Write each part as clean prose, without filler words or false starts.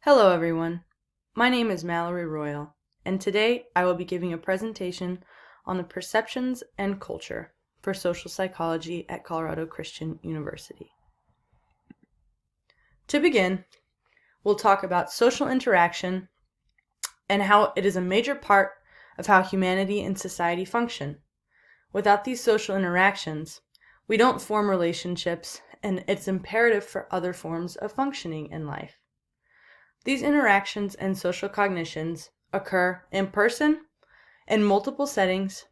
Hello everyone, my name is Mallory Royal, and today I will be giving a presentation on the perceptions and culture for social psychology at Colorado Christian University. To begin, we'll talk about social interaction and how it is a major part of how humanity and society function. Without these social interactions, we don't form relationships, and it's imperative for other forms of functioning in life. These interactions and social cognitions occur in person, in multiple settings,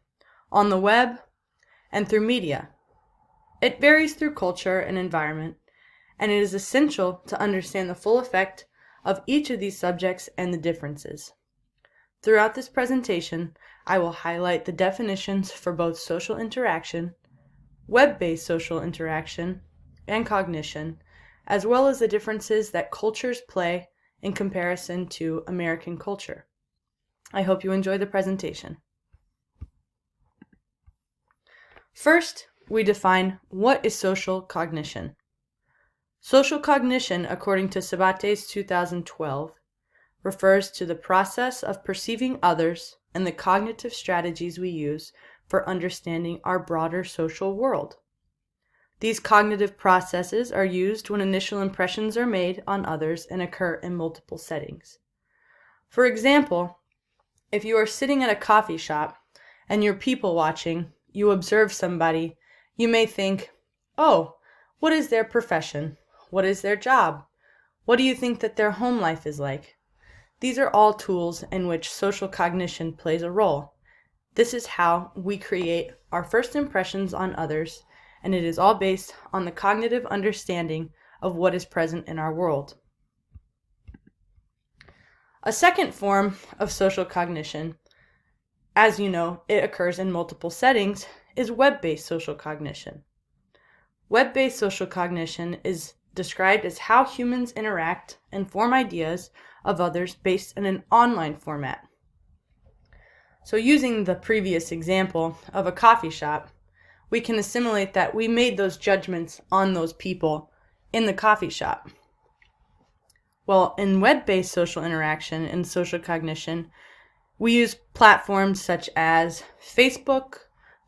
on the web, and through media. It varies through culture and environment, and it is essential to understand the full effect of each of these subjects and the differences. Throughout this presentation, I will highlight the definitions for both social interaction, web-based social interaction, and cognition, as well as the differences that cultures play in comparison to American culture. I hope you enjoy the presentation. First, we define what is social cognition. Social cognition, according to Sabates 2012, refers to the process of perceiving others and the cognitive strategies we use for understanding our broader social world. These cognitive processes are used when initial impressions are made on others and occur in multiple settings. For example, if you are sitting at a coffee shop and you're people watching, you observe somebody, you may think, oh, what is their profession? What is their job? What do you think that their home life is like? These are all tools in which social cognition plays a role. This is how we create our first impressions on others, and it is all based on the cognitive understanding of what is present in our world. A second form of social cognition, as you know, it occurs in multiple settings, is web-based social cognition. Web-based social cognition is described as how humans interact and form ideas of others based in an online format. So using the previous example of a coffee shop, we can assimilate that we made those judgments on those people in the coffee shop. Well, in web-based social interaction and social cognition, we use platforms such as Facebook,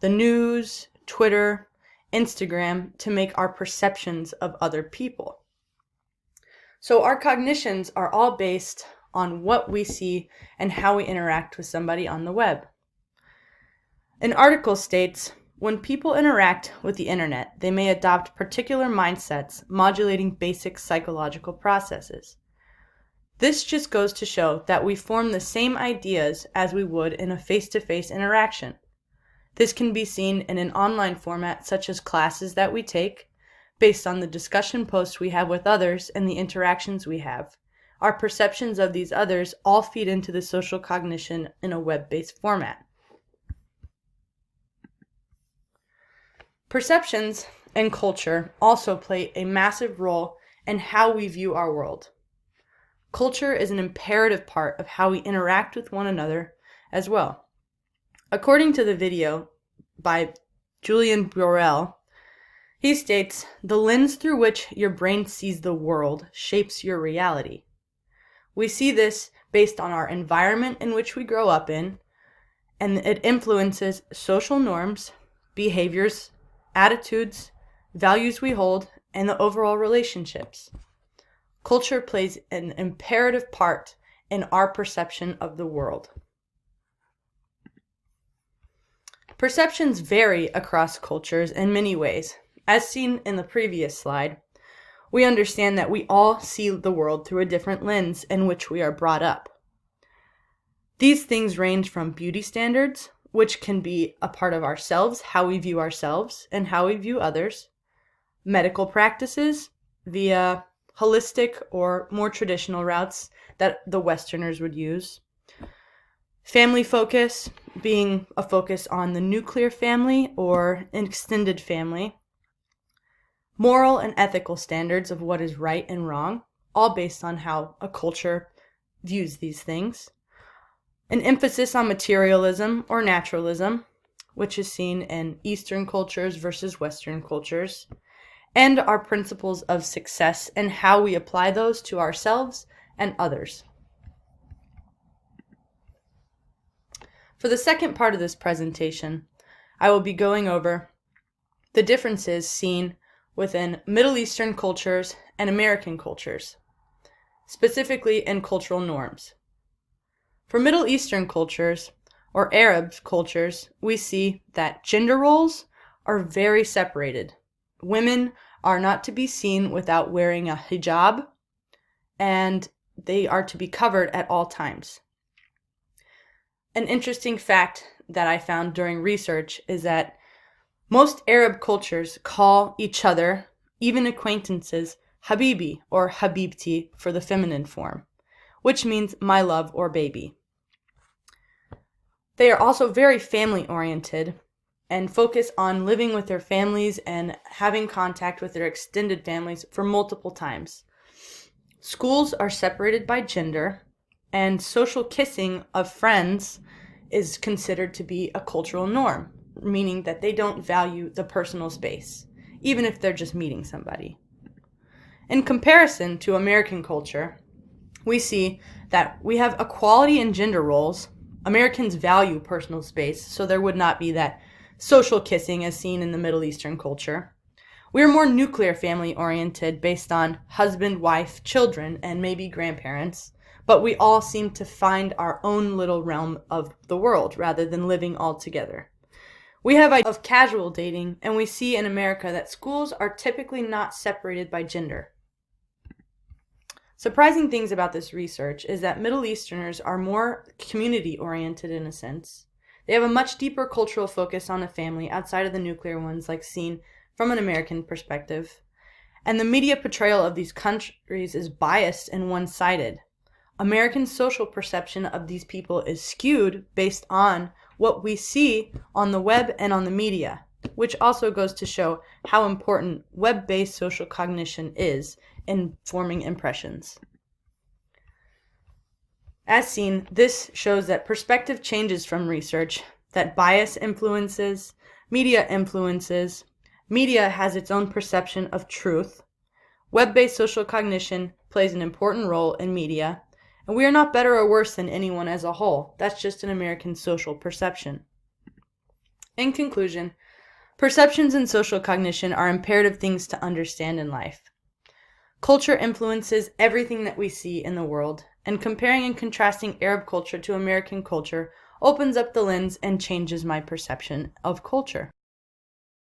the news, Twitter, Instagram to make our perceptions of other people. So our cognitions are all based on what we see and how we interact with somebody on the web. An article states, when people interact with the internet, they may adopt particular mindsets, modulating basic psychological processes. This just goes to show that we form the same ideas as we would in a face-to-face interaction. This can be seen in an online format such as classes that we take, based on the discussion posts we have with others and the interactions we have. Our perceptions of these others all feed into the social cognition in a web-based format. Perceptions and culture also play a massive role in how we view our world. Culture is an imperative part of how we interact with one another as well. According to the video by Julian Borel, he states, the lens through which your brain sees the world shapes your reality. We see this based on our environment in which we grow up in, and it influences social norms, behaviors, attitudes, values we hold, and the overall relationships. Culture plays an imperative part in our perception of the world. Perceptions vary across cultures in many ways. As seen in the previous slide, we understand that we all see the world through a different lens in which we are brought up. These things range from beauty standards, which can be a part of ourselves, how we view ourselves and how we view others, medical practices via holistic or more traditional routes that the Westerners would use, family focus being a focus on the nuclear family or an extended family, moral and ethical standards of what is right and wrong, all based on how a culture views these things, an emphasis on materialism or naturalism, which is seen in Eastern cultures versus Western cultures, and our principles of success and how we apply those to ourselves and others. For the second part of this presentation, I will be going over the differences seen within Middle Eastern cultures and American cultures, specifically in cultural norms. For Middle Eastern cultures, or Arab cultures, we see that gender roles are very separated. Women are not to be seen without wearing a hijab, and they are to be covered at all times. An interesting fact that I found during research is that most Arab cultures call each other, even acquaintances, Habibi or Habibti for the feminine form, which means my love or baby. They are also very family-oriented and focus on living with their families and having contact with their extended families for multiple times. Schools are separated by gender, and social kissing of friends is considered to be a cultural norm, meaning that they don't value the personal space, even if they're just meeting somebody. In comparison to American culture, we see that we have equality in gender roles. Americans value personal space, so there would not be that social kissing as seen in the Middle Eastern culture. We are more nuclear family oriented based on husband, wife, children, and maybe grandparents, but we all seem to find our own little realm of the world rather than living all together. We have ideas of casual dating, and we see in America that schools are typically not separated by gender. Surprising things about this research is that Middle Easterners are more community-oriented in a sense. They have a much deeper cultural focus on a family outside of the nuclear ones like seen from an American perspective. And the media portrayal of these countries is biased and one-sided. American social perception of these people is skewed based on what we see on the web and on the media, which also goes to show how important web-based social cognition is in forming impressions. As seen, this shows that perspective changes from research, that bias influences, media has its own perception of truth, web-based social cognition plays an important role in media, and we are not better or worse than anyone as a whole. That's just an American social perception. In conclusion, perceptions and social cognition are imperative things to understand in life. Culture influences everything that we see in the world, and comparing and contrasting Arab culture to American culture opens up the lens and changes my perception of culture.